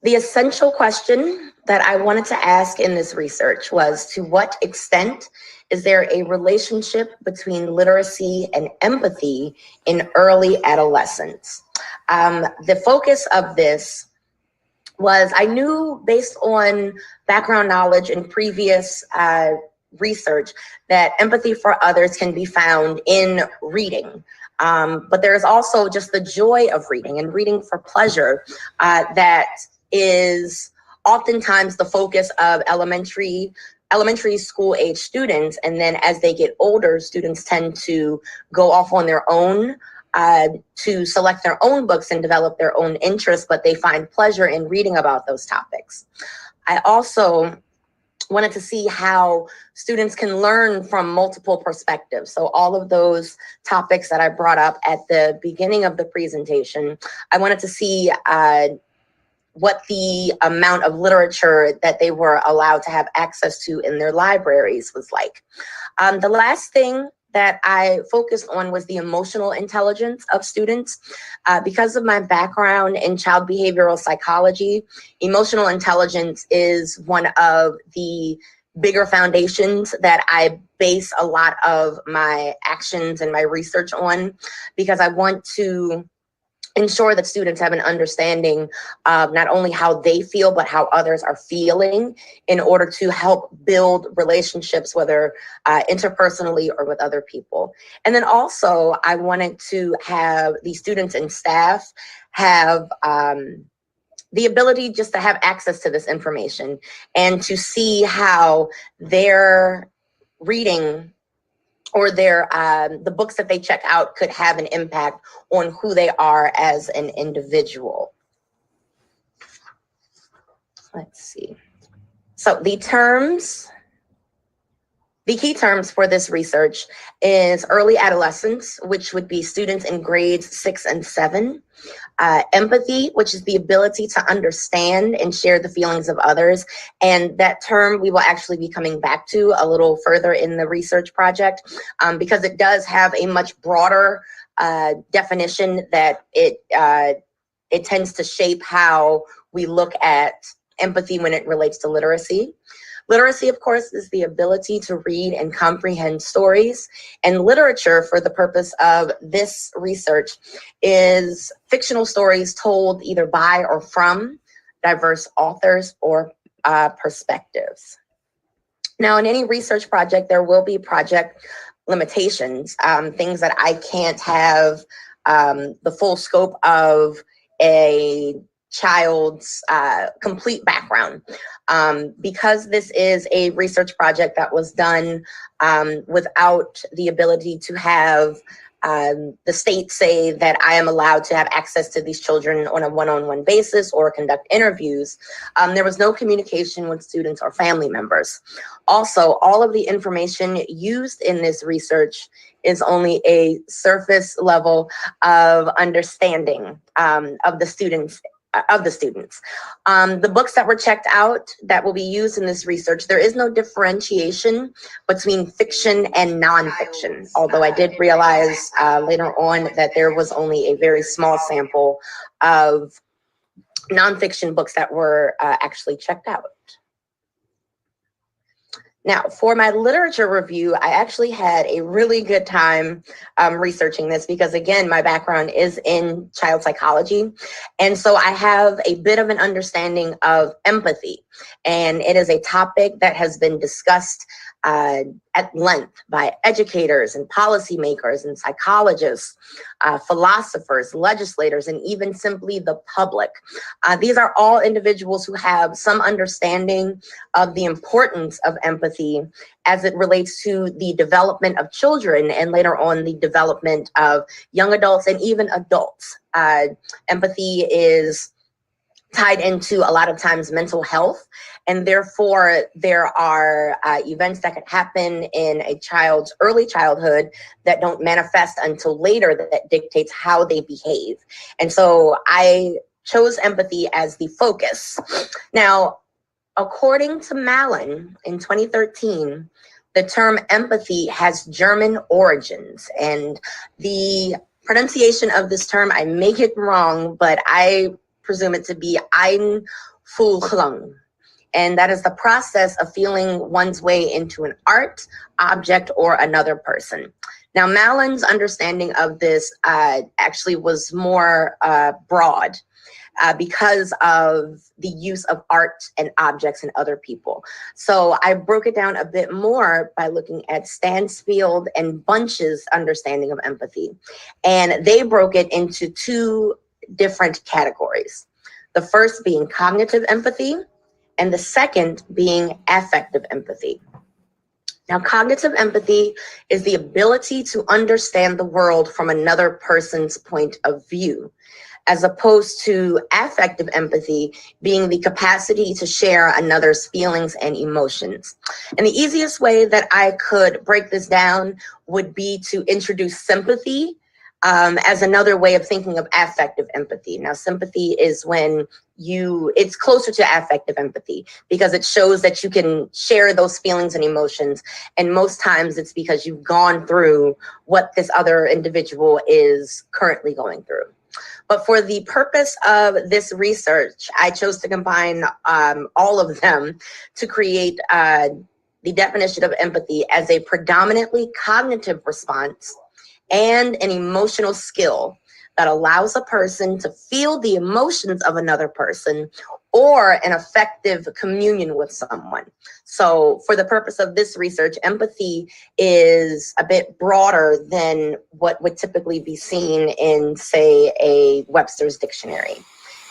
The essential question that I wanted to ask in this research was, to what extent is there a relationship between literacy and empathy in early adolescence? The focus of this was, I knew based on background knowledge and previous research that empathy for others can be found in reading. But there's also just the joy of reading and reading for pleasure that is oftentimes the focus of elementary school age students. And then as they get older, students tend to go off on their own to select their own books and develop their own interests, but they find pleasure in reading about those topics. I also wanted to see how students can learn from multiple perspectives. So all of those topics that I brought up at the beginning of the presentation, I wanted to see what the amount of literature that they were allowed to have access to in their libraries was like. The last thing that I focused on was the emotional intelligence of students. Because of my background in child behavioral psychology, emotional intelligence is one of the bigger foundations that I base a lot of my actions and my research on, because I want to ensure that students have an understanding of not only how they feel, but how others are feeling, in order to help build relationships, whether interpersonally or with other people. And then also, I wanted to have the students and staff have the ability just to have access to this information and to see how their reading or the books that they check out could have an impact on who they are as an individual. Let's see. So the key terms for this research is early adolescence, which would be students in grades 6 and 7. Empathy, which is the ability to understand and share the feelings of others. And that term we will actually be coming back to a little further in the research project, because it does have a much broader definition that it tends to shape how we look at empathy when it relates to literacy. Literacy, of course, is the ability to read and comprehend stories. And literature, for the purpose of this research, is fictional stories told either by or from diverse authors or perspectives. Now, in any research project, there will be project limitations, things that I can't have the full scope of a child's complete background. Because this is a research project that was done without the ability to have the state say that I am allowed to have access to these children on a one-on-one basis or conduct interviews, there was no communication with students or family members. Also, all of the information used in this research is only a surface level of understanding of the students. The books that were checked out that will be used in this research, there is no differentiation between fiction and nonfiction, although I did realize later on that there was only a very small sample of nonfiction books that were actually checked out. Now, for my literature review, I actually had a really good time researching this because, again, my background is in child psychology. And so I have a bit of an understanding of empathy. And it is a topic that has been discussed at length by educators and policymakers and psychologists, philosophers, legislators, and even simply the public. These are all individuals who have some understanding of the importance of empathy as it relates to the development of children and later on the development of young adults and even adults. Empathy is tied into a lot of times mental health. And therefore, there are events that can happen in a child's early childhood that don't manifest until later that dictates how they behave. And so I chose empathy as the focus. Now, according to Malin in 2013, the term empathy has German origins. And the pronunciation of this term, I may get wrong, but I presume it to be Einfühlung. And that is the process of feeling one's way into an art, object, or another person. Now, Malin's understanding of this actually was more broad because of the use of art and objects and other people. So I broke it down a bit more by looking at Stansfield and Bunch's understanding of empathy. And they broke it into two different categories. The first being cognitive empathy, and the second being affective empathy. Now, cognitive empathy is the ability to understand the world from another person's point of view, as opposed to affective empathy being the capacity to share another's feelings and emotions. And the easiest way that I could break this down would be to introduce sympathy as another way of thinking of affective empathy. Now, sympathy is when it's closer to affective empathy because it shows that you can share those feelings and emotions. And most times it's because you've gone through what this other individual is currently going through. But for the purpose of this research, I chose to combine all of them to create the definition of empathy as a predominantly cognitive response and an emotional skill that allows a person to feel the emotions of another person or an effective communion with someone. So for the purpose of this research, empathy is a bit broader than what would typically be seen in, say, a Webster's dictionary.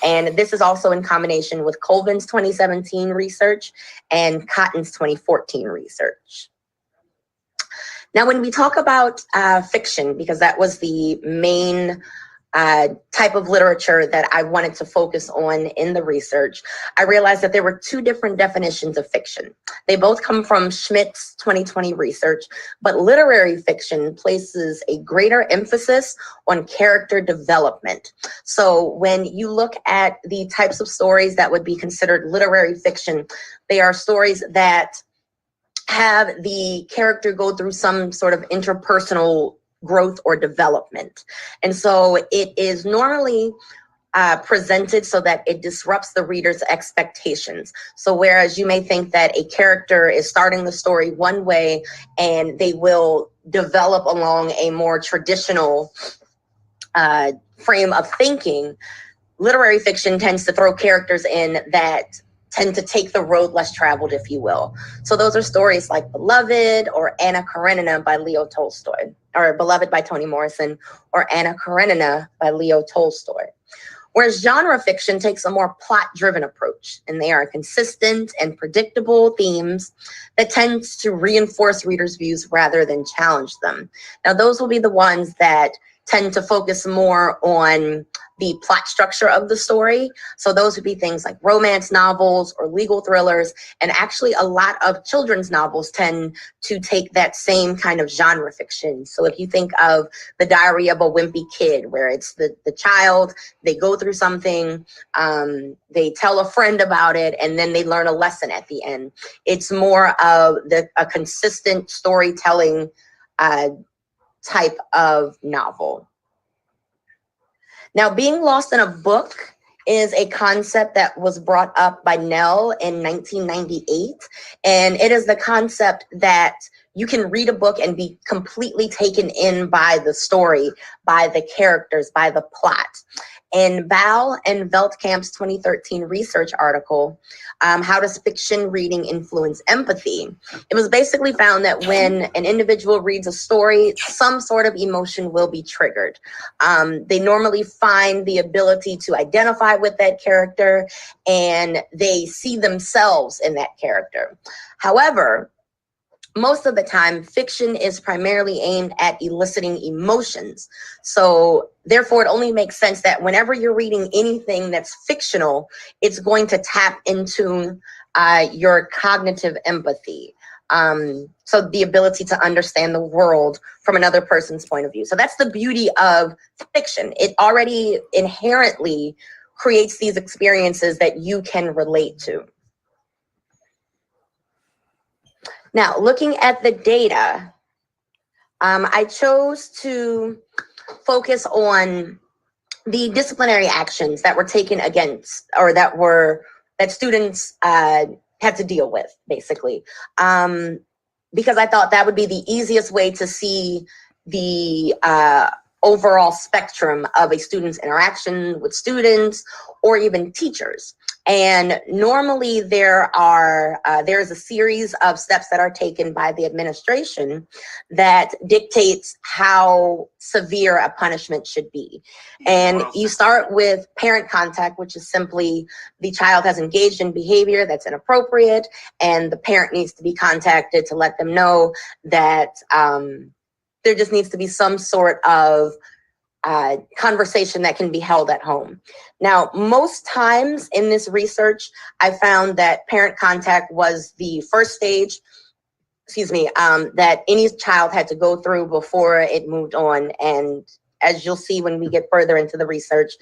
And this is also in combination with Colvin's 2017 research and Cotton's 2014 research. Now, when we talk about fiction, because that was the main type of literature that I wanted to focus on in the research, I realized that there were two different definitions of fiction. They both come from Schmidt's 2020 research, but literary fiction places a greater emphasis on character development. So when you look at the types of stories that would be considered literary fiction, they are stories that have the character go through some sort of interpersonal growth or development. And so it is normally presented so that it disrupts the reader's expectations. So whereas you may think that a character is starting the story one way and they will develop along a more traditional frame of thinking, literary fiction tends to throw characters in that tend to take the road less traveled, if you will. So those are stories like Beloved or Anna Karenina by Leo Tolstoy, or Beloved by Toni Morrison, or Anna Karenina by Leo Tolstoy. Whereas genre fiction takes a more plot-driven approach, and they are consistent and predictable themes that tend to reinforce readers' views rather than challenge them. Now, those will be the ones that tend to focus more on the plot structure of the story. So those would be things like romance novels or legal thrillers. And actually a lot of children's novels tend to take that same kind of genre fiction. So if you think of The Diary of a Wimpy Kid, where it's the child, they go through something, they tell a friend about it, and then they learn a lesson at the end. It's more of a consistent storytelling type of novel. Now, being lost in a book is a concept that was brought up by Nell in 1998. And it is the concept that you can read a book and be completely taken in by the story, by the characters, by the plot. In Ball and Veldkamp's 2013 research article, How Does Fiction Reading Influence Empathy? It was basically found that when an individual reads a story, some sort of emotion will be triggered. They normally find the ability to identify with that character, and they see themselves in that character. However, most of the time, fiction is primarily aimed at eliciting emotions. So therefore, it only makes sense that whenever you're reading anything that's fictional, it's going to tap into your cognitive empathy. So the ability to understand the world from another person's point of view. So that's the beauty of fiction. It already inherently creates these experiences that you can relate to. Now, looking at the data, I chose to focus on the disciplinary actions that were taken against, or that students had to deal with, basically. Because I thought that would be the easiest way to see the overall spectrum of a student's interaction with students or even teachers. And normally there's a series of steps that are taken by the administration that dictates how severe a punishment should be. And you start with parent contact, which is simply the child has engaged in behavior that's inappropriate, and the parent needs to be contacted to let them know that there just needs to be some sort of conversation that can be held at home. Now, most times in this research, I found that parent contact was the first stage, that any child had to go through before it moved on. And as you'll see when we get further into the research,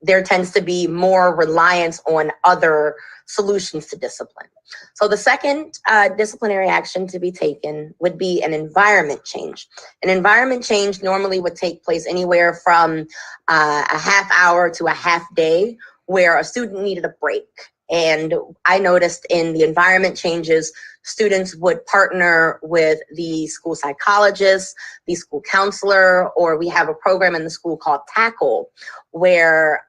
there tends to be more reliance on other solutions to discipline. So the second disciplinary action to be taken would be an environment change. An environment change normally would take place anywhere from a half hour to a half day, where a student needed a break. And I noticed in the environment changes, students would partner with the school psychologist, the school counselor, or we have a program in the school called Tackle, where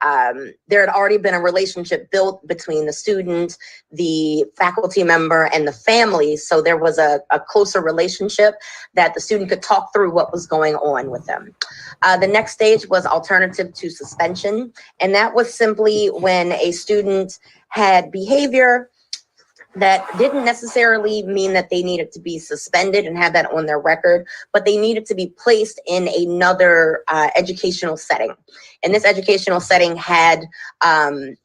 there had already been a relationship built between the student, the faculty member, and the family. So there was a closer relationship that the student could talk through what was going on with them. The next stage was alternative to suspension. And that was simply when a student had behavior that didn't necessarily mean that they needed to be suspended and have that on their record, but they needed to be placed in another educational setting. And this educational setting had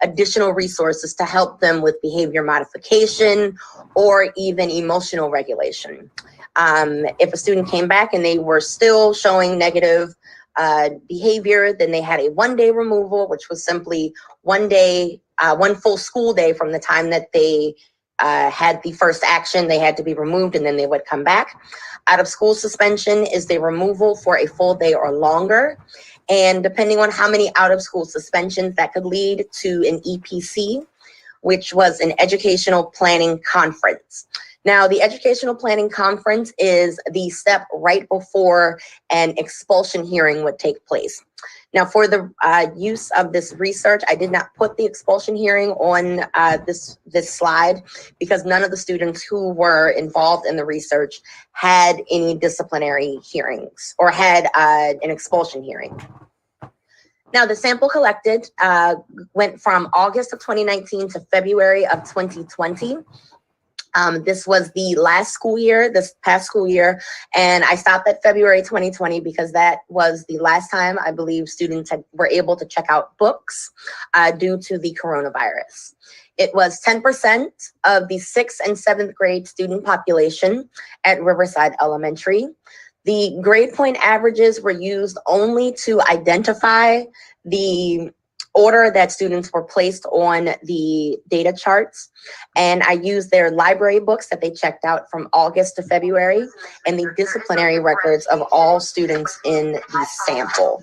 additional resources to help them with behavior modification or even emotional regulation. If a student came back and they were still showing negative behavior, then they had a 1-day removal, which was simply 1 day, 1 full school day from the time that they had the first action. They had to be removed and then they would come back. Out of school suspension is the removal for a full day or longer. And depending on how many out of school suspensions, that could lead to an EPC, which was an educational planning conference. Now, the educational planning conference is the step right before an expulsion hearing would take place. Now, for the use of this research, I did not put the expulsion hearing on this slide because none of the students who were involved in the research had any disciplinary hearings or had an expulsion hearing. Now, the sample collected went from August of 2019 to February of 2020. This was the last school year, this past school year, and I stopped at February 2020 because that was the last time I believe students were able to check out books due to the coronavirus. It was 10% of the 6th and 7th grade student population at Riverside Elementary. The grade point averages were used only to identify the order that students were placed on the data charts. And I used their library books that they checked out from August to February and the disciplinary records of all students in the sample.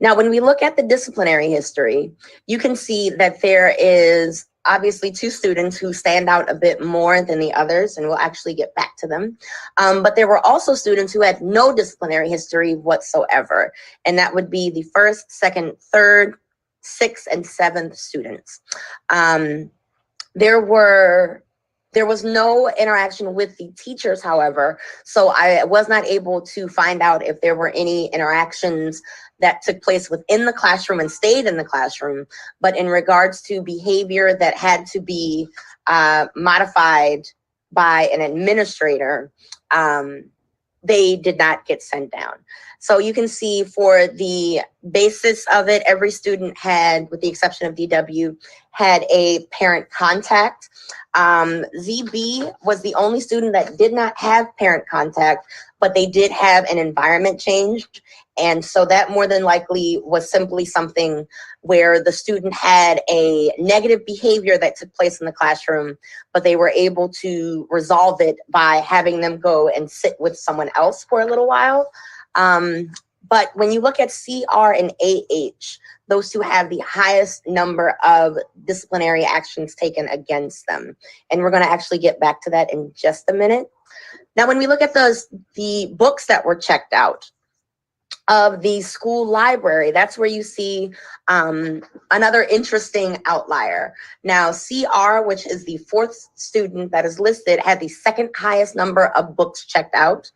Now, when we look at the disciplinary history, you can see that there is obviously 2 students who stand out a bit more than the others, and we'll actually get back to them. But there were also students who had no disciplinary history whatsoever, and that would be the 1st, 2nd, 3rd, 6th, and 7th students. There was no interaction with the teachers, however, so I was not able to find out if there were any interactions that took place within the classroom and stayed in the classroom. But in regards to behavior that had to be modified by an administrator, they did not get sent down. So you can see for the basis of it, every student had, with the exception of DW, had a parent contact. ZB was the only student that did not have parent contact, but they did have an environment change. And so that more than likely was simply something where the student had a negative behavior that took place in the classroom, but they were able to resolve it by having them go and sit with someone else for a little while. But when you look at CR and AH, those two have the highest number of disciplinary actions taken against them. And we're going to actually get back to that in just a minute. Now, when we look at the books that were checked out of the school library, that's where you see another interesting outlier. Now, CR, which is the fourth student that is listed, had the second highest number of books checked out,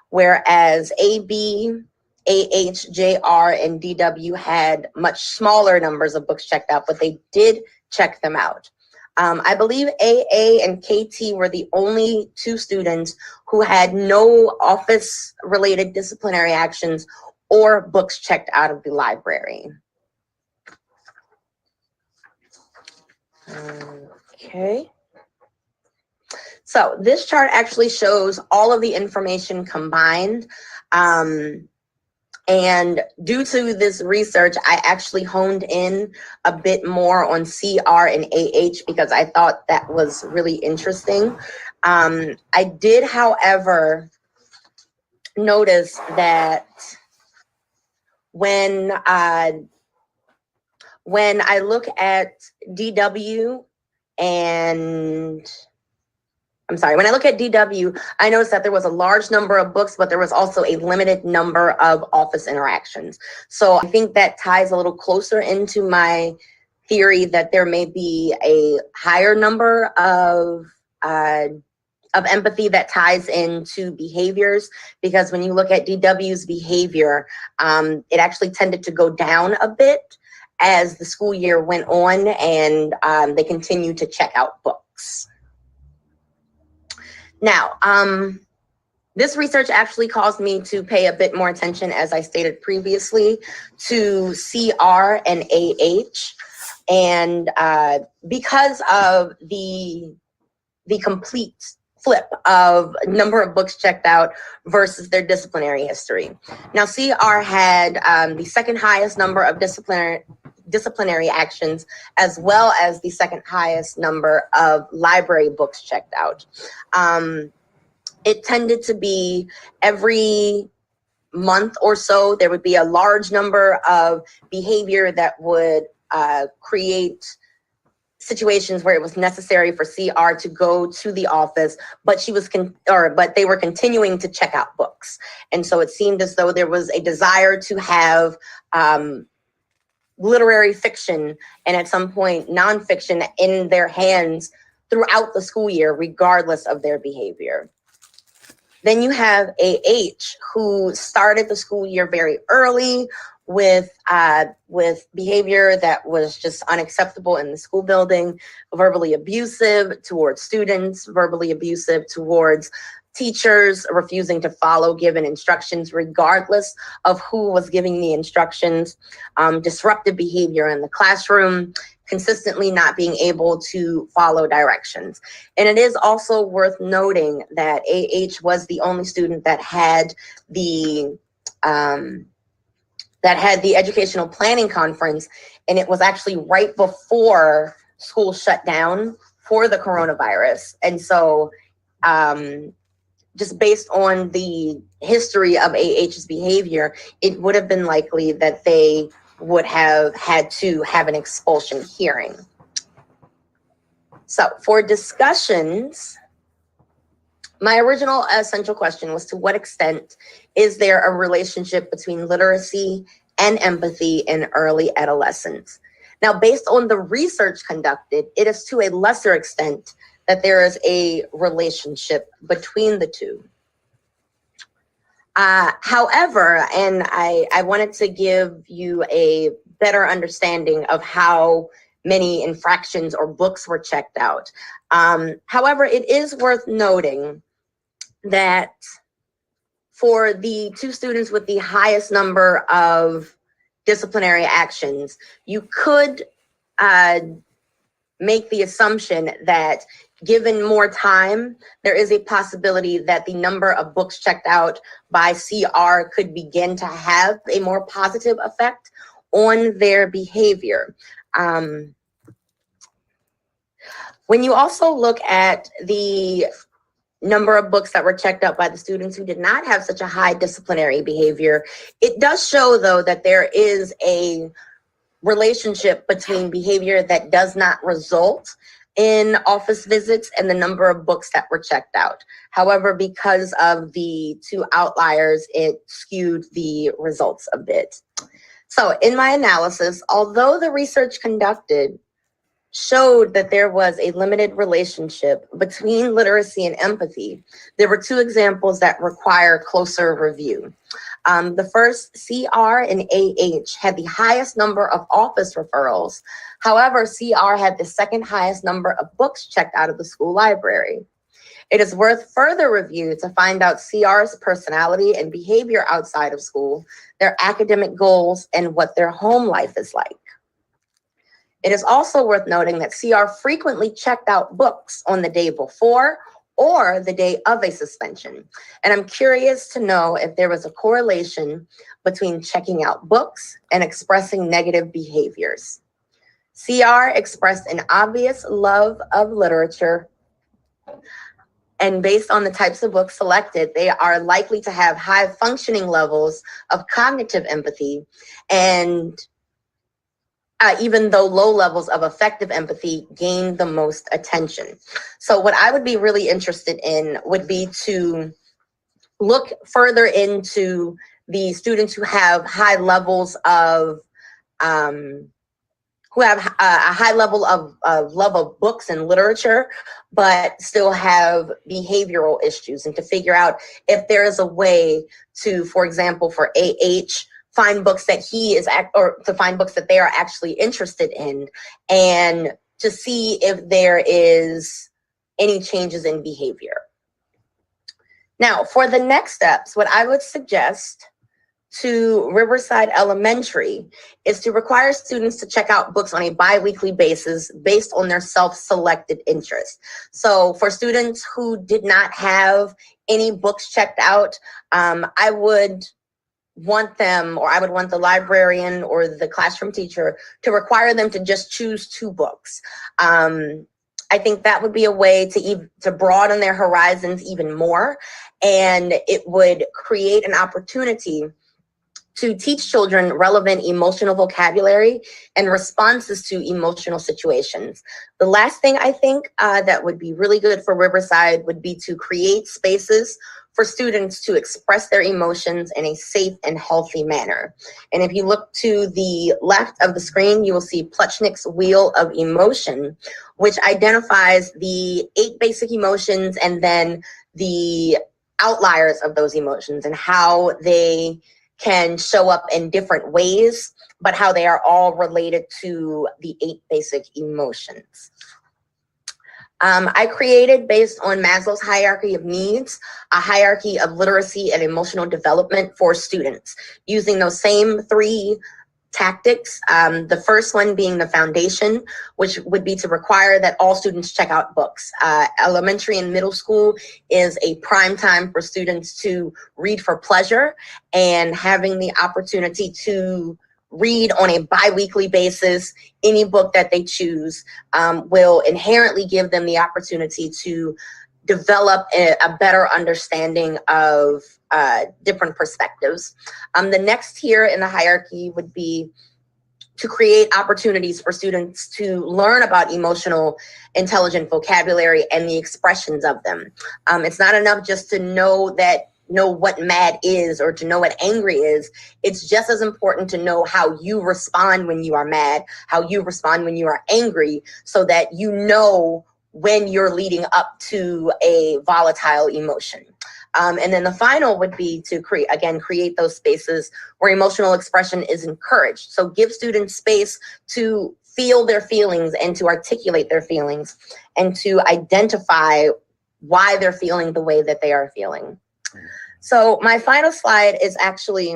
whereas AB, AH, JR, and DW had much smaller numbers of books checked out, but they did check them out. I believe AA and KT were the only two students who had no office-related disciplinary actions or books checked out of the library. Okay. So this chart actually shows all of the information combined. And due to this research, I actually honed in a bit more on CR and AH because I thought that was really interesting. I did, however, notice that when I look at DW when I look at DW, I noticed that there was a large number of books, but there was also a limited number of office interactions. So I think that ties a little closer into my theory that there may be a higher number of empathy that ties into behaviors, because when you look at DW's behavior, it actually tended to go down a bit as the school year went on, and they continued to check out books. Now, this research actually caused me to pay a bit more attention, as I stated previously, to CR and AH. And because of the complete flip of number of books checked out versus their disciplinary history. Now, CR had the second highest number of disciplinary actions, as well as the second highest number of library books checked out. It tended to be every month or so, there would be a large number of behavior that would create situations where it was necessary for CR to go to the office, but but they were continuing to check out books. And so it seemed as though there was a desire to have literary fiction and at some point nonfiction in their hands throughout the school year, regardless of their behavior. Then you have AH, who started the school year very early with behavior that was just unacceptable in the school building, verbally abusive towards students, verbally abusive towards teachers, refusing to follow given instructions regardless of who was giving the instructions, disruptive behavior in the classroom, consistently not being able to follow directions. And it is also worth noting that AH was the only student that had the educational planning conference, and it was actually right before school shut down for the coronavirus. And so just based on the history of AH's behavior, it would have been likely that they would have had to have an expulsion hearing. So for discussions, my original essential question was, to what extent is there a relationship between literacy and empathy in early adolescence? Now, based on the research conducted, it is to a lesser extent that there is a relationship between the two. However, and I wanted to give you a better understanding of how many infractions or books were checked out. However, it is worth noting that for the two students with the highest number of disciplinary actions, you could make the assumption that given more time, there is a possibility that the number of books checked out by CR could begin to have a more positive effect on their behavior. When you also look at the number of books that were checked out by the students who did not have such a high disciplinary behavior. It does show, though, that there is a relationship between behavior that does not result in office visits and the number of books that were checked out. However, because of the two outliers, it skewed the results a bit. So in my analysis, although the research conducted showed that there was a limited relationship between literacy and empathy, there were two examples that require closer review. The first, CR and AH had the highest number of office referrals. However, CR had the second highest number of books checked out of the school library. It is worth further review to find out CR's personality and behavior outside of school, their academic goals, and what their home life is like. It is also worth noting that CR frequently checked out books on the day before or the day of a suspension. And I'm curious to know if there was a correlation between checking out books and expressing negative behaviors. CR expressed an obvious love of literature, and based on the types of books selected, they are likely to have high functioning levels of cognitive empathy, and even though low levels of effective empathy gain the most attention. So what I would be really interested in would be to look further into the students who have high levels of, who have a high level of love of books and literature, but still have behavioral issues, and to figure out if there is a way to, for example, for AH, find books that or to find books that they are actually interested in, and to see if there is any changes in behavior. Now, for the next steps, what I would suggest to Riverside Elementary is to require students to check out books on a bi-weekly basis based on their self-selected interest. So for students who did not have any books checked out, I would want the librarian or the classroom teacher to require them to just choose 2 books. I think that would be a way to broaden their horizons even more, and it would create an opportunity to teach children relevant emotional vocabulary and responses to emotional situations. The last thing I think that would be really good for Riverside would be to create spaces for students to express their emotions in a safe and healthy manner. And if you look to the left of the screen, you will see Plutchnik's Wheel of Emotion, which identifies the 8 basic emotions and then the outliers of those emotions and how they can show up in different ways, but how they are all related to the 8 basic emotions. I created, based on Maslow's hierarchy of needs, a hierarchy of literacy and emotional development for students, using those same 3 tactics. The first one being the foundation, which would be to require that all students check out books. Elementary and middle school is a prime time for students to read for pleasure, and having the opportunity to read on a bi-weekly basis any book that they choose will inherently give them the opportunity to develop a better understanding of different perspectives. The next tier in the hierarchy would be to create opportunities for students to learn about emotional intelligent vocabulary and the expressions of them. It's not enough just to know what mad is or to know what angry is. It's just as important to know how you respond when you are mad, how you respond when you are angry, so that you know when you're leading up to a volatile emotion. And then the final would be to create those spaces where emotional expression is encouraged. So give students space to feel their feelings and to articulate their feelings and to identify why they're feeling the way that they are feeling. So my final slide is actually,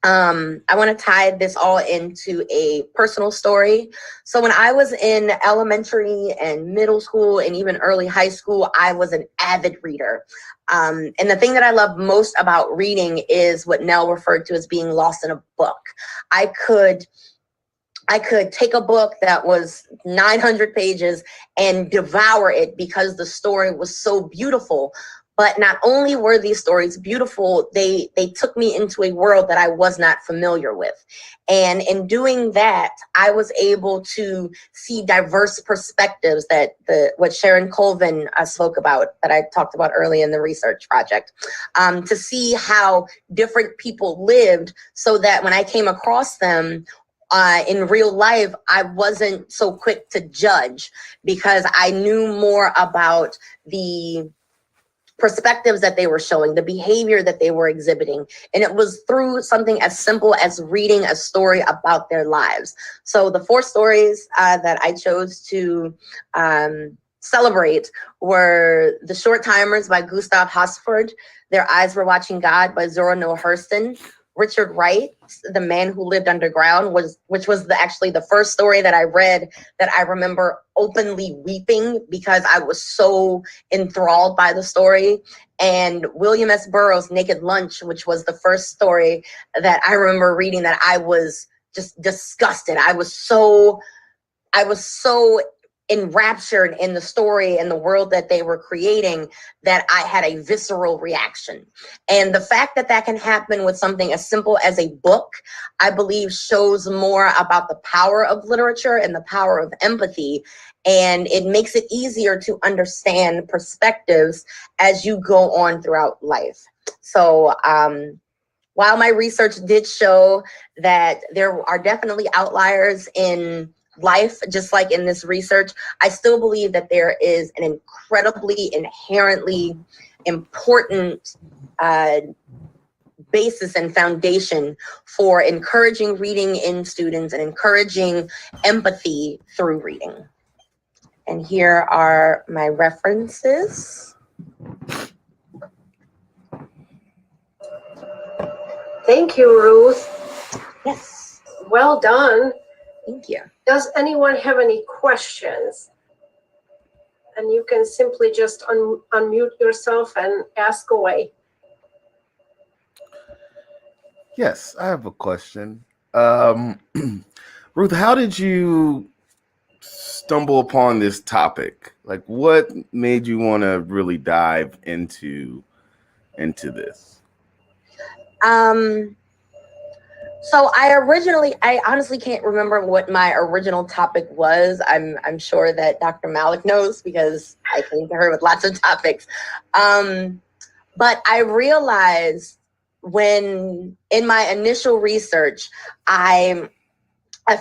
I want to tie this all into a personal story. So when I was in elementary and middle school and even early high school, I was an avid reader. And the thing that I love most about reading is what Nell referred to as being lost in a book. I could I could take a book that was 900 pages and devour it because the story was so beautiful. But not only were these stories beautiful, they took me into a world that I was not familiar with. And in doing that, I was able to see diverse perspectives that what Sharon Colvin spoke about, that I talked about early in the research project, to see how different people lived, so that when I came across them, in real life, I wasn't so quick to judge, because I knew more about the perspectives that they were showing, the behavior that they were exhibiting. And it was through something as simple as reading a story about their lives. So the 4 stories that I chose to celebrate were The Short Timers by Gustav Hasford, Their Eyes Were Watching God by Zora Neale Hurston, Richard Wright, The Man Who Lived Underground, which was actually the first story that I read that I remember openly weeping because I was so enthralled by the story, and William S. Burroughs' Naked Lunch, which was the first story that I remember reading that I was just disgusted. I was so enraptured in the story and the world that they were creating that I had a visceral reaction. And the fact that that can happen with something as simple as a book, I believe, shows more about the power of literature and the power of empathy. And it makes it easier to understand perspectives as you go on throughout life. So, while my research did show that there are definitely outliers in life, just like in this research, I still believe that there is an incredibly, inherently important basis and foundation for encouraging reading in students and encouraging empathy through reading. And here are my references. Thank you, Ruth. Yes. Well done. Thank you. Does anyone have any questions? And you can simply just unmute yourself and ask away. Yes, I have a question. Ruth, how did you stumble upon this topic? Like, what made you want to really dive into this? So I honestly can't remember what my original topic was. I'm sure that Dr. Malik knows, because I came to her with lots of topics. But I realized when in my initial research, I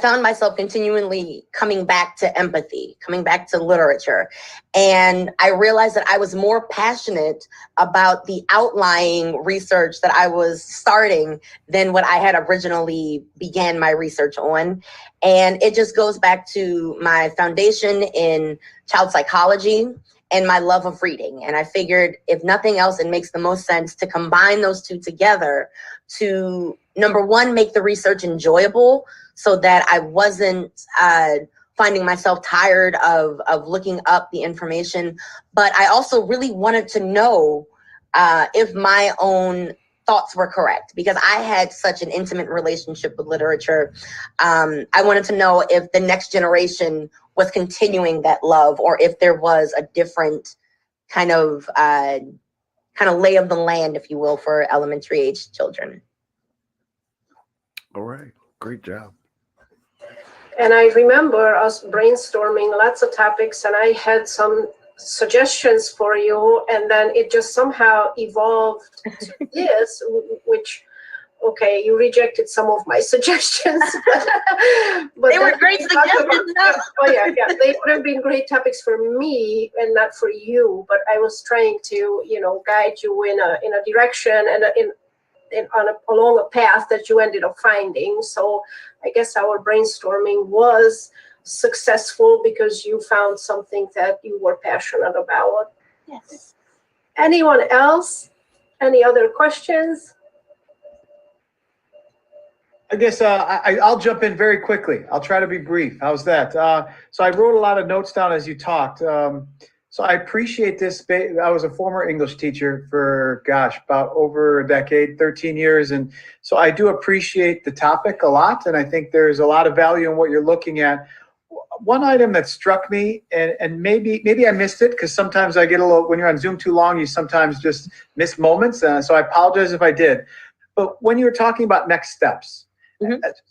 found myself continually coming back to empathy, coming back to literature. And I realized that I was more passionate about the outlying research that I was starting than what I had originally began my research on. And it just goes back to my foundation in child psychology and my love of reading. And I figured, if nothing else, it makes the most sense to combine those two together to, number one, make the research enjoyable, so that I wasn't finding myself tired of looking up the information. But I also really wanted to know if my own thoughts were correct, because I had such an intimate relationship with literature. I wanted to know if the next generation was continuing that love, or if there was a different kind of lay of the land, if you will, for elementary age children. All right, great job. And I remember us brainstorming lots of topics, and I had some suggestions for you, and then it just somehow evolved to this, which, okay, you rejected some of my suggestions. but they were great suggestions. Oh yeah, they would have been great topics for me and not for you, but I was trying to, guide you in a direction and along a path that you ended up finding. So I guess our brainstorming was successful because you found something that you were passionate about. Yes. Anyone else? Any other questions? I guess I'll jump in very quickly. I'll try to be brief. How's that? So I wrote a lot of notes down as you talked. So I appreciate this. I was a former English teacher for, gosh, about over a decade, 13 years. And so I do appreciate the topic a lot. And I think there's a lot of value in what you're looking at. One item that struck me, and maybe I missed it, because sometimes I get a little, when you're on Zoom too long, you sometimes just miss moments. So I apologize if I did. But when you were talking about next steps,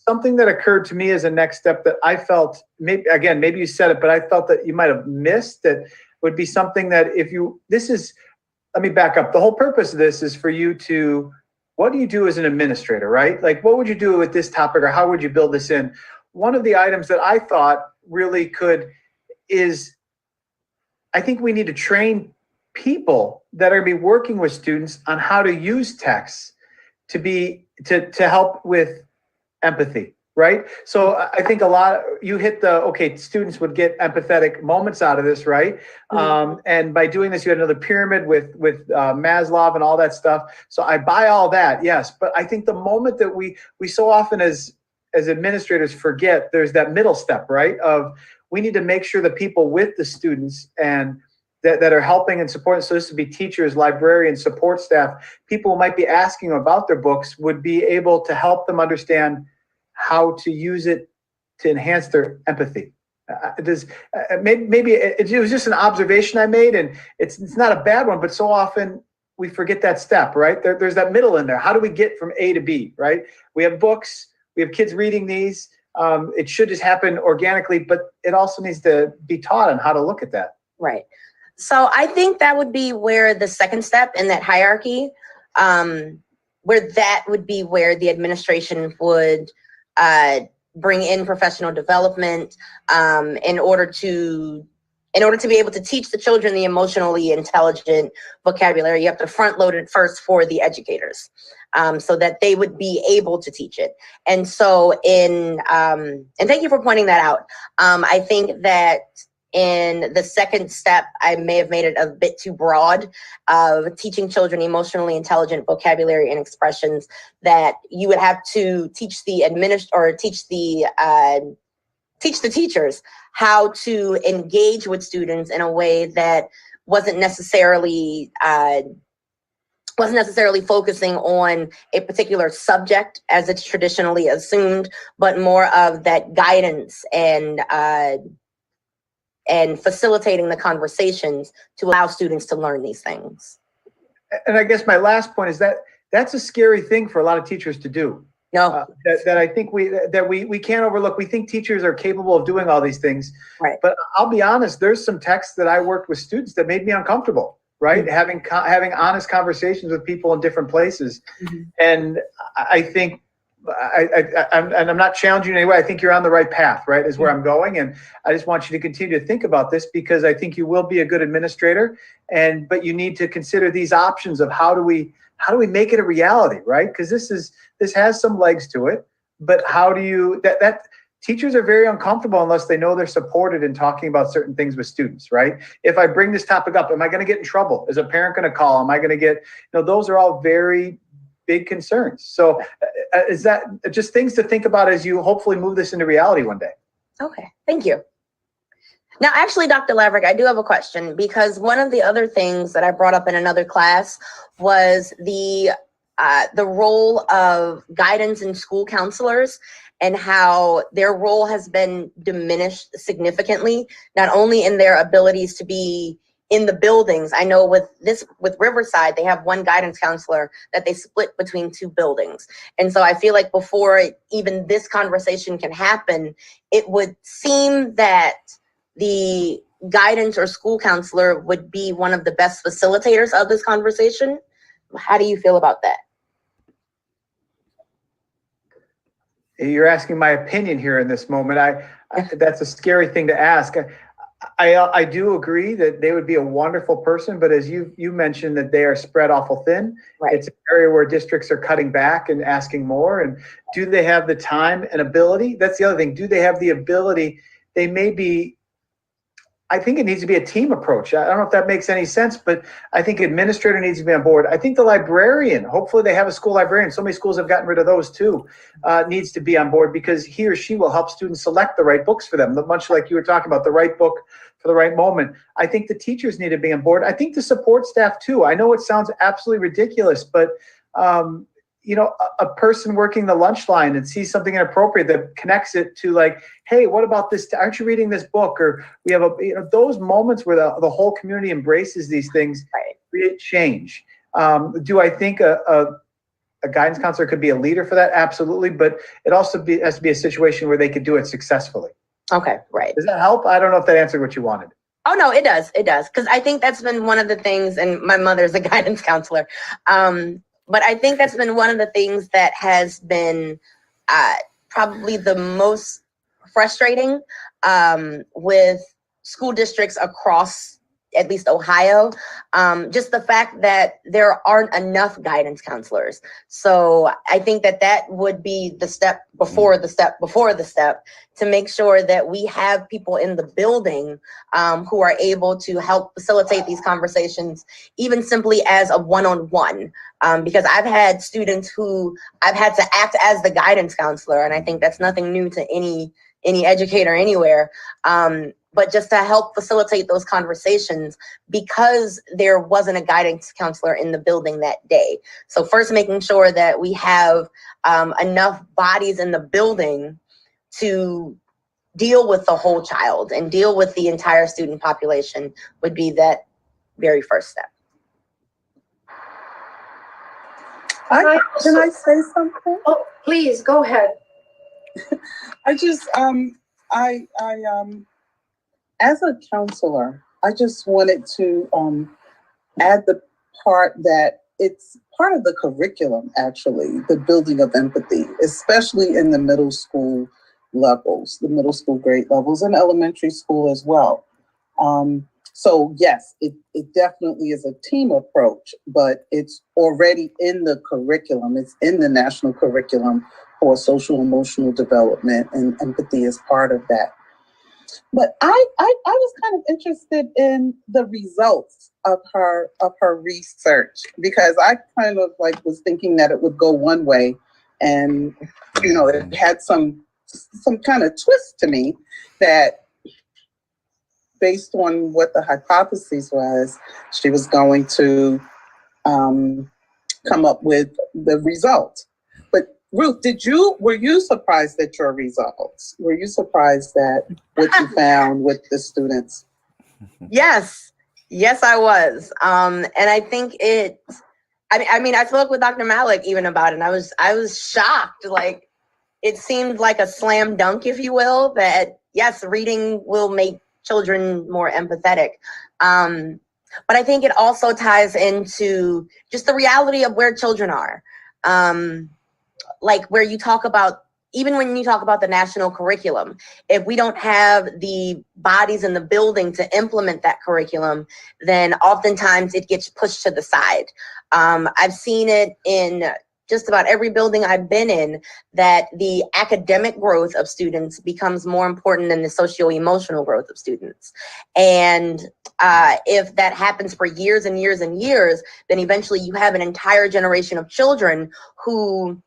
something that occurred to me as a next step that I felt, maybe you said it, but I felt that you might have missed, that would be something that let me back up. The whole purpose of this is for you to, what do you do as an administrator, right? Like, what would you do with this topic, or how would you build this in? One of the items that I thought really is, I think we need to train people that are going to be working with students on how to use text to help with empathy, right? So I think you hit students would get empathetic moments out of this, right? And by doing this, you had another pyramid with Maslow and all that stuff. So I buy all that, yes. But I think the moment that we so often as administrators forget, there's that middle step, right? Of, we need to make sure the people with the students and that are helping and supporting. So this would be teachers, librarians, support staff, people who might be asking about their books, would be able to help them understand how to use it to enhance their empathy. Maybe it was just an observation I made, and it's not a bad one, but so often we forget that step, right? There's that middle in there. How do we get from A to B, right? We have books, we have kids reading these. It should just happen organically, but it also needs to be taught on how to look at that. Right. So I think that would be where the second step in that hierarchy, where that would be where the administration would bring in professional development in order to be able to teach the children the emotionally intelligent vocabulary. You have to front load it first for the educators, so that they would be able to teach it. And so and thank you for pointing that out. I think that in the second step, I may have made it a bit too broad, of teaching children emotionally intelligent vocabulary and expressions, that you would have to teach the teachers how to engage with students in a way that wasn't necessarily focusing on a particular subject as it's traditionally assumed, but more of that guidance and facilitating the conversations to allow students to learn these things. And I guess my last point is that that's a scary thing for a lot of teachers to do. No, that I think we can't overlook. We think teachers are capable of doing all these things, right? But I'll be honest, there's some texts that I worked with students that made me uncomfortable, right? Mm-hmm. Having honest conversations with people in different places. Mm-hmm. And I think I'm not challenging you in any way. I think you're on the right path, right? Is where I'm going. And I just want you to continue to think about this, because I think you will be a good administrator, but you need to consider these options of how do we make it a reality, right? Because this has some legs to it, but how do you, that teachers are very uncomfortable unless they know they're supported in talking about certain things with students, right? If I bring this topic up, am I going to get in trouble? Is a parent going to call? Am I going to get, those are all very big concerns. So is that just things to think about as you hopefully move this into reality one day? Okay. Thank you. Now, actually, Dr. Laverick, I do have a question, because one of the other things that I brought up in another class was the role of guidance and school counselors, and how their role has been diminished significantly, not only in their abilities to be in the buildings. I know with Riverside, they have one guidance counselor that they split between two buildings. And so I feel like before even this conversation can happen, it would seem that the guidance or school counselor would be one of the best facilitators of this conversation. How do you feel about that? You're asking my opinion here in this moment. That's a scary thing to ask. I do agree that they would be a wonderful person, but as you mentioned, that they are spread awful thin. Right. It's an area where districts are cutting back and asking more. And do they have the time and ability? That's the other thing. Do they have the ability? They may be, I think it needs to be a team approach. I don't know if that makes any sense, but I think administrator needs to be on board. I think the librarian, hopefully they have a school librarian. So many schools have gotten rid of those too, needs to be on board, because he or she will help students select the right books for them, much like you were talking about, the right book for the right moment. I think the teachers need to be on board. I think the support staff too. I know it sounds absolutely ridiculous, but a person working the lunch line and sees something inappropriate that connects it to, like, hey, what about this? Aren't you reading this book? Or we have those moments where the whole community embraces these things, Right. create change. Do I think a guidance counselor could be a leader for that? Absolutely. But it also has to be a situation where they could do it successfully. Okay, right. Does that help? I don't know if that answered what you wanted. Oh, no, it does. It does. Because I think that's been one of the things, and my mother's a guidance counselor. But I think that's been one of the things that has been probably the most frustrating with school districts across at least Ohio, just the fact that there aren't enough guidance counselors. So I think that would be the step before the step before the step, to make sure that we have people in the building who are able to help facilitate these conversations, even simply as a one-on-one. Because I've had students who I've had to act as the guidance counselor, and I think that's nothing new to any educator anywhere. But just to help facilitate those conversations, because there wasn't a guidance counselor in the building that day. So first, making sure that we have enough bodies in the building to deal with the whole child and deal with the entire student population would be that very first step. Can I say something? Oh, please go ahead. I just, as a counselor, I just wanted to add the part that it's part of the curriculum, actually, the building of empathy, especially in the middle school levels, the middle school grade levels, and elementary school as well. So yes, it definitely is a team approach, but it's already in the curriculum. It's in the national curriculum for social emotional development, and empathy is part of that. But I was kind of interested in the results of her research, because I kind of was thinking that it would go one way, and it had some kind of twist to me, that based on what the hypothesis was, she was going to come up with the result. But Ruth, were you surprised at your results? Were you surprised at what you found with the students? Yes, I was. And I think I spoke with Dr. Malik even about it, and I was shocked. Like, it seemed like a slam dunk, if you will, that yes, reading will make children more empathetic. But I think it also ties into just the reality of where children are. Like, where you talk about, even when you talk about the national curriculum, if we don't have the bodies in the building to implement that curriculum, then oftentimes it gets pushed to the side. I've seen it in just about every building I've been in, that the academic growth of students becomes more important than the socio-emotional growth of students. And if that happens for years and years and years, then eventually you have an entire generation of children who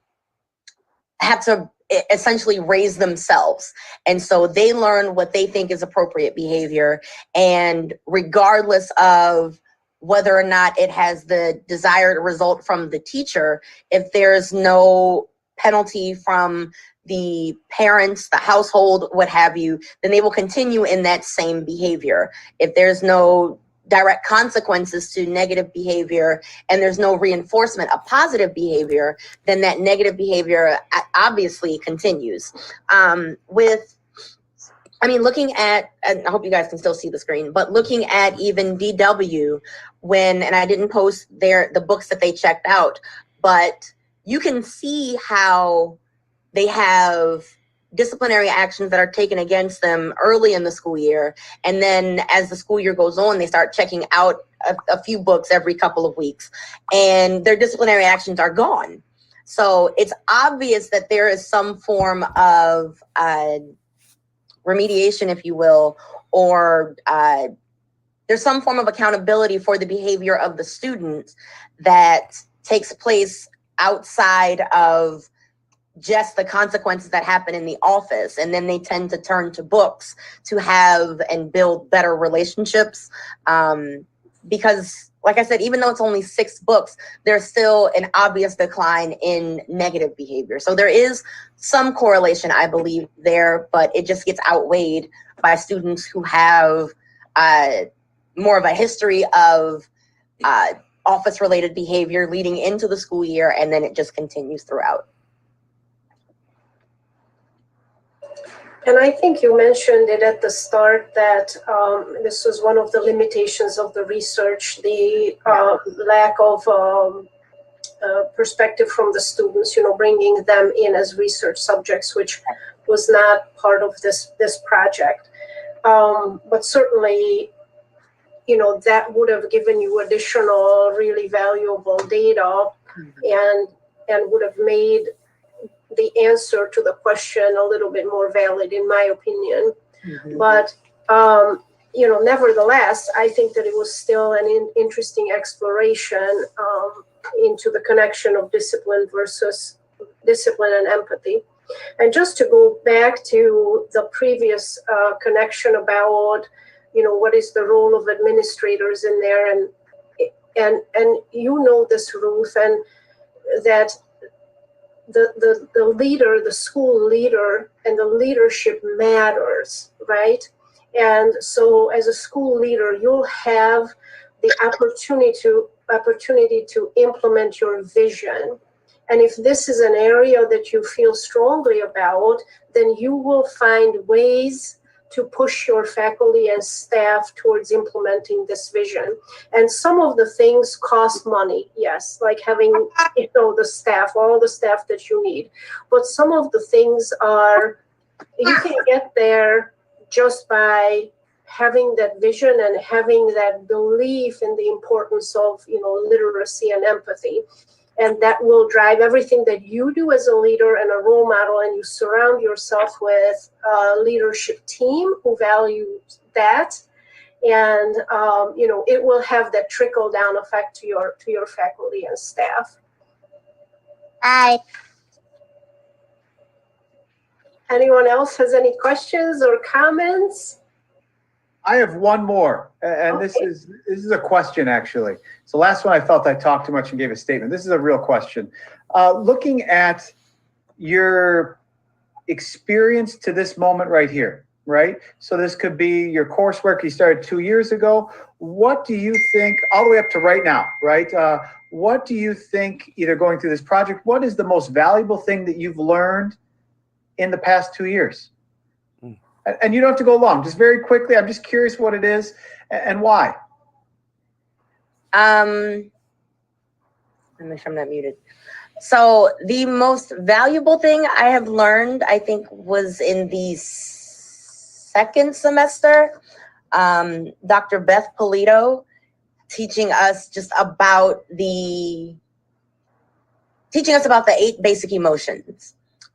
have to essentially raise themselves. And so they learn what they think is appropriate behavior. And regardless of whether or not it has the desired result from the teacher, if there's no penalty from the parents, the household, what have you, then they will continue in that same behavior. If there's no direct consequences to negative behavior and there's no reinforcement of positive behavior, then that negative behavior obviously continues. Looking at, and I hope you guys can still see the screen, but looking at even DW, and I didn't post the books that they checked out, but you can see how they have disciplinary actions that are taken against them early in the school year. And then as the school year goes on, they start checking out a few books every couple of weeks, and their disciplinary actions are gone. So it's obvious that there is some form of remediation, if you will, or there's some form of accountability for the behavior of the student that takes place outside of just the consequences that happen in the office. And then they tend to turn to books to have and build better relationships. Because, like I said, even though it's only 6 books, there's still an obvious decline in negative behavior. So there is some correlation, I believe, there, but it just gets outweighed by students who have more of a history of office-related behavior leading into the school year, and then it just continues throughout. And I think you mentioned it at the start that this was one of the limitations of the research, the lack of perspective from the students, bringing them in as research subjects, which was not part of this project. But certainly, that would have given you additional really valuable data and would have made the answer to the question a little bit more valid, in my opinion. Mm-hmm. But, nevertheless, I think that it was still an interesting exploration into the connection of discipline and empathy. And just to go back to the previous connection about, what is the role of administrators in there, and this, Ruth, and that the leader, the school leader, and the leadership matters, right? And so as a school leader, you'll have the opportunity to implement your vision. And if this is an area that you feel strongly about, then you will find ways to push your faculty and staff towards implementing this vision. And some of the things cost money, yes, like having the staff, all the staff that you need. But some of the things you can get there just by having that vision and having that belief in the importance of literacy and empathy. And that will drive everything that you do as a leader and a role model, and you surround yourself with a leadership team who values that. And, it will have that trickle down effect to your faculty and staff. Anyone else has any questions or comments? I have one more, and okay. This is a question, actually. So last one, I felt I talked too much and gave a statement. This is a real question. Looking at your experience to this moment right here, right? So this could be your coursework you started 2 years ago. What do you think, all the way up to right now, right? What do you think, either going through this project, what is the most valuable thing that you've learned in the past 2 years? And you don't have to go long, just very quickly. I'm just curious what it is and why. Let me make sure I'm not muted. So the most valuable thing I have learned, I think, was in the second semester. Dr. Beth Polito teaching us about the 8 basic emotions.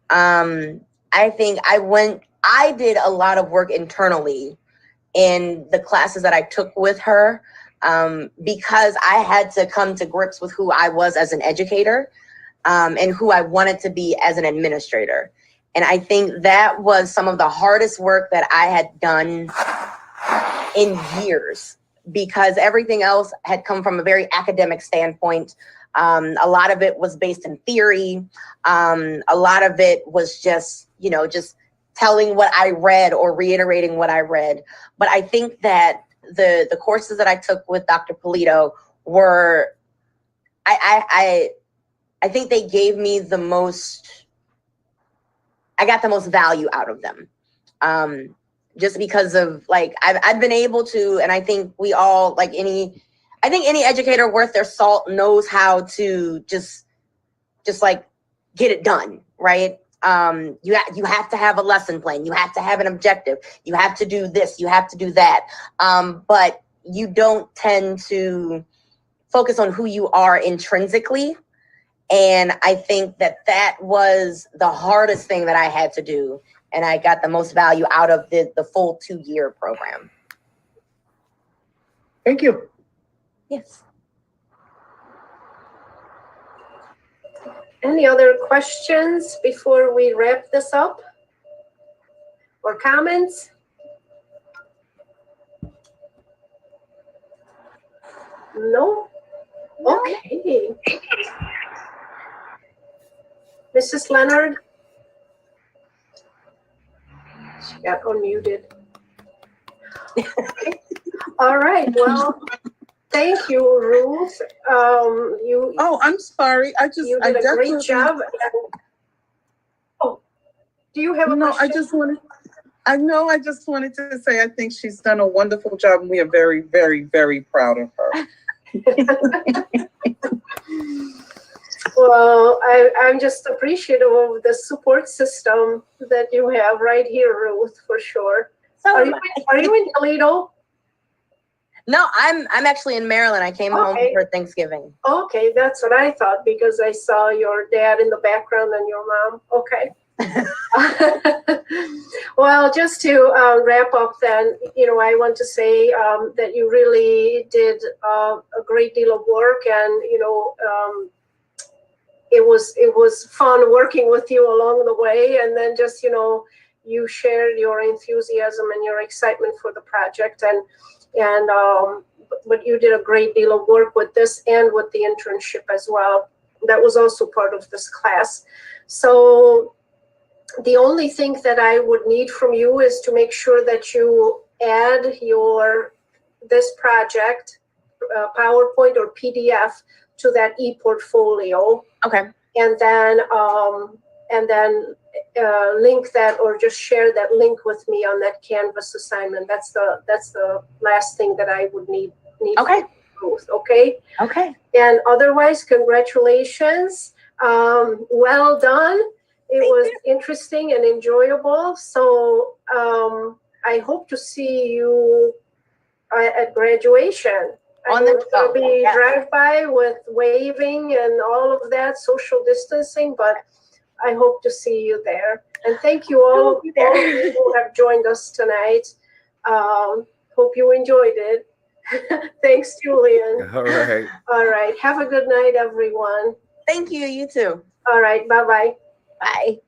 I think I did a lot of work internally in the classes that I took with her, because I had to come to grips with who I was as an educator, and who I wanted to be as an administrator. And I think that was some of the hardest work that I had done in years, because everything else had come from a very academic standpoint. A lot of it was based in theory. A lot of it was just telling what I read or reiterating what I read. But I think that the courses that I took with Dr. Polito were, I think they gave me the most, I got the most value out of them. Just because of I've been able to, and I think we all, any educator worth their salt knows how to just get it done, right? You have to have a lesson plan. You have to have an objective. You have to do this. You have to do that. But you don't tend to focus on who you are intrinsically. And I think that was the hardest thing that I had to do, and I got the most value out of the full 2-year program. Thank you. Yes. Any other questions before we wrap this up? Or comments? No? Okay. Mrs. Leonard? She got unmuted. All right, well, thank you, Ruth. Oh, I'm sorry. You did a great job. Oh, do you have a question? I just wanted to say I think she's done a wonderful job, and we are very, very, very proud of her. Well, I'm just appreciative of the support system that you have right here, Ruth, for sure. So Are you in Toledo? No, I'm actually in Maryland. I came home for Thanksgiving. Okay, that's what I thought because I saw your dad in the background and your mom. Okay. Well, just to wrap up then, I want to say that you really did a great deal of work, and it was fun working with you along the way, and then just you shared your enthusiasm and your excitement for the project, but you did a great deal of work with this and with the internship as well. That was also part of this class. So the only thing that I would need from you is to make sure that you add this project, PowerPoint or PDF, to that e-portfolio. Okay. And then link that, or just share that link with me on that Canvas assignment. That's the last thing that I would need. Okay. Ruth, okay. Okay. And otherwise, congratulations. Well done. It was interesting and enjoyable. So I hope to see you at graduation. I know it's going to be drive-by with waving and all of that, social distancing, but I hope to see you there. And thank you all of you who have joined us tonight. Hope you enjoyed it. Thanks, Julian. All right. All right. Have a good night, everyone. Thank you. You too. All right. Bye-bye. Bye.